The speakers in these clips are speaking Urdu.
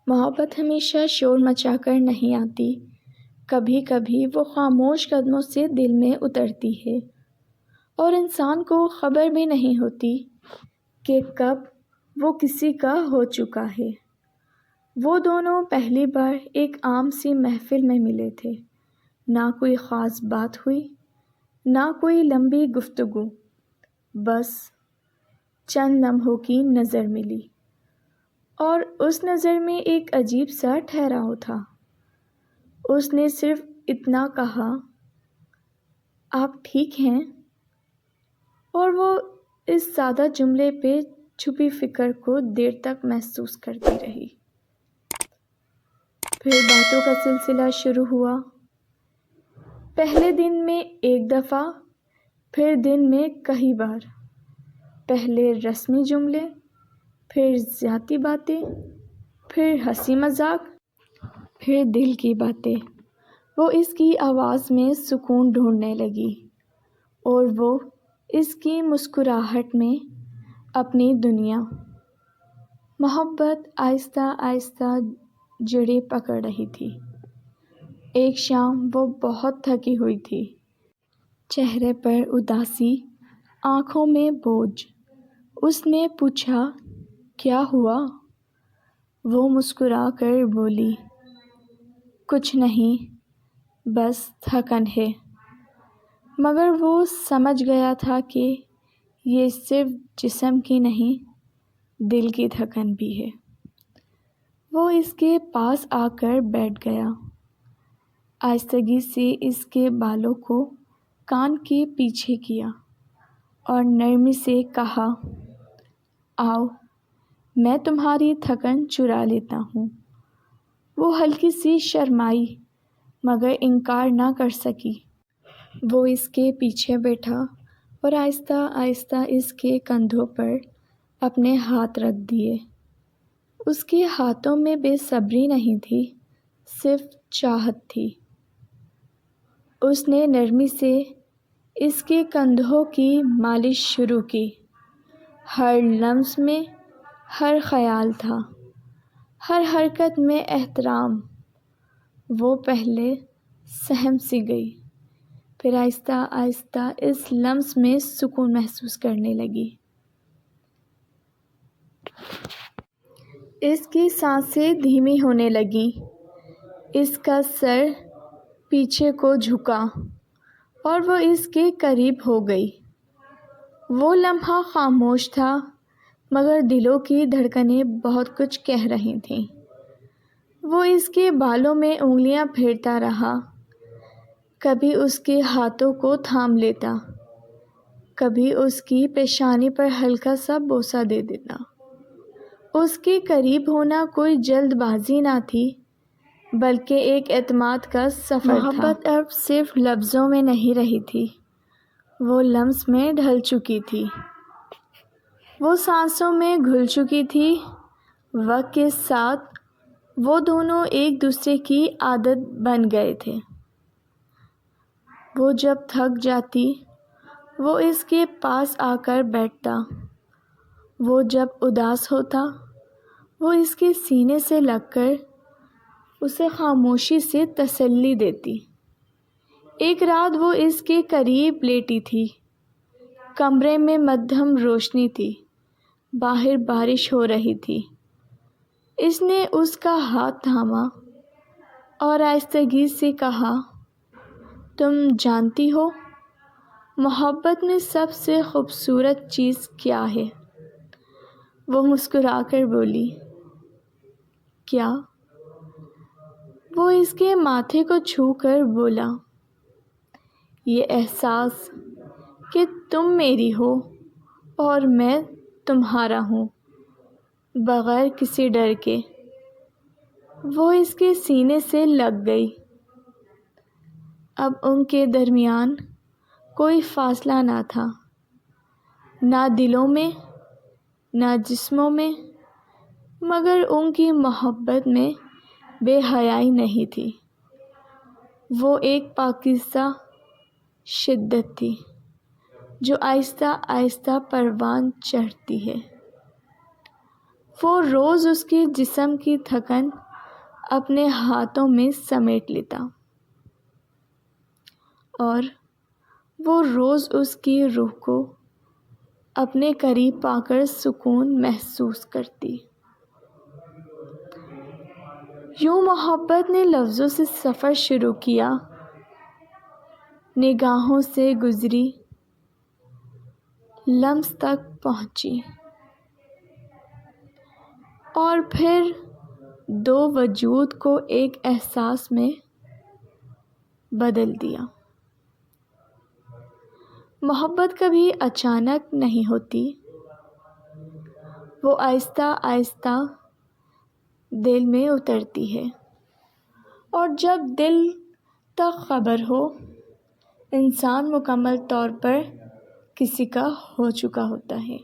محبت ہمیشہ شور مچا کر نہیں آتی، کبھی کبھی وہ خاموش قدموں سے دل میں اترتی ہے، اور انسان کو خبر بھی نہیں ہوتی کہ کب وہ کسی کا ہو چکا ہے۔ وہ دونوں پہلی بار ایک عام سی محفل میں ملے تھے، نہ کوئی خاص بات ہوئی، نہ کوئی لمبی گفتگو، بس چند لمحوں کی نظر ملی، اور اس نظر میں ایک عجیب سا ٹھہراؤ تھا۔ اس نے صرف اتنا کہا، "آپ ٹھیک ہیں؟" اور وہ اس سادہ جملے پہ چھپی فکر کو دیر تک محسوس کرتی رہی۔ پھر باتوں کا سلسلہ شروع ہوا۔ پہلے دن میں ایک دفعہ، پھر دن میں کئی بار، پہلے رسمی جملے، پھر ذاتی باتیں، پھر ہنسی مذاق، پھر دل کی باتیں۔ وہ اس کی آواز میں سکون ڈھونڈنے لگی، اور وہ اس کی مسکراہٹ میں اپنی دنیا۔ محبت آہستہ آہستہ جڑیں پکڑ رہی تھی۔ ایک شام وہ بہت تھکی ہوئی تھی، چہرے پر اداسی، آنکھوں میں بوجھ۔ اس نے پوچھا، "کیا ہوا؟" وہ مسکرا کر بولی، "کچھ نہیں، بس تھکن ہے۔" مگر وہ سمجھ گیا تھا کہ یہ صرف جسم کی نہیں، دل کی تھکن بھی ہے۔ وہ اس کے پاس آ کر بیٹھ گیا، آہستگی سے اس کے بالوں کو کان کے پیچھے کیا، اور نرمی سے کہا، "آؤ، میں تمہاری تھکن چرا لیتا ہوں۔" وہ ہلکی سی شرمائی، مگر انکار نہ کر سکی۔ وہ اس کے پیچھے بیٹھا اور آہستہ آہستہ اس کے کندھوں پر اپنے ہاتھ رکھ دیے۔ اس کے ہاتھوں میں بے صبری نہیں تھی، صرف چاہت تھی۔ اس نے نرمی سے اس کے کندھوں کی مالش شروع کی۔ ہر لمس میں ہر خیال تھا، ہر حرکت میں احترام۔ وہ پہلے سہم سی گئی، پھر آہستہ آہستہ اس لمس میں سکون محسوس کرنے لگی۔ اس کی سانسیں دھیمی ہونے لگیں، اس کا سر پیچھے کو جھکا، اور وہ اس کے قریب ہو گئی۔ وہ لمحہ خاموش تھا، مگر دلوں کی دھڑکنیں بہت کچھ کہہ رہی تھیں۔ وہ اس کے بالوں میں انگلیاں پھیرتا رہا، کبھی اس کے ہاتھوں کو تھام لیتا، کبھی اس کی پیشانی پر ہلکا سا بوسہ دے دیتا۔ اس کے قریب ہونا کوئی جلد بازی نہ تھی، بلکہ ایک اعتماد کا سفر تھا۔ محبت اب صرف لفظوں میں نہیں رہی تھی، وہ لمس میں ڈھل چکی تھی، وہ سانسوں میں گھل چکی تھی۔ وقت کے ساتھ وہ دونوں ایک دوسرے کی عادت بن گئے تھے۔ وہ جب تھک جاتی، وہ اس کے پاس آ کر بیٹھتا، وہ جب اداس ہوتا، وہ اس کے سینے سے لگ کر اسے خاموشی سے تسلی دیتی۔ ایک رات وہ اس کے قریب لیٹی تھی، کمرے میں مدھم روشنی تھی، باہر بارش ہو رہی تھی۔ اس نے اس کا ہاتھ تھاما اور آہستگی سے کہا، "تم جانتی ہو، محبت میں سب سے خوبصورت چیز کیا ہے؟" وہ مسکرا کر بولی، "کیا؟" وہ اس کے ماتھے کو چھو کر بولا، "یہ احساس کہ تم میری ہو اور میں تمہارا ہوں، بغیر کسی ڈر کے۔" وہ اس کے سینے سے لگ گئی۔ اب ان کے درمیان کوئی فاصلہ نہ تھا، نہ دلوں میں، نہ جسموں میں، مگر ان کی محبت میں بے حیائی نہیں تھی، وہ ایک پاکیزہ شدت تھی جو آہستہ آہستہ پروان چڑھتی ہے۔ وہ روز اس کی جسم کی تھکن اپنے ہاتھوں میں سمیٹ لیتا اور وہ روز اس کی روح کو اپنے قریب پا کر سکون محسوس کرتی۔ یوں محبت نے لفظوں سے سفر شروع کیا، نگاہوں سے گزری، لمس تک پہنچی اور پھر دو وجود کو ایک احساس میں بدل دیا۔ محبت کبھی اچانک نہیں ہوتی، وہ آہستہ آہستہ دل میں اترتی ہے، اور جب دل تک خبر ہو، انسان مکمل طور پر کسی کا ہو چکا ہوتا ہے۔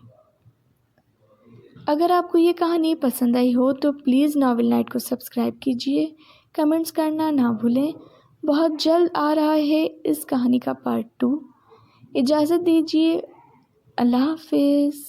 اگر آپ کو یہ کہانی پسند آئی ہو تو پلیز ناول نائٹ کو سبسکرائب کیجیے، کمنٹس کرنا نہ بھولیں۔ بہت جلد آ رہا ہے اس کہانی کا پارٹ 2۔ اجازت دیجیے، اللہ حافظ۔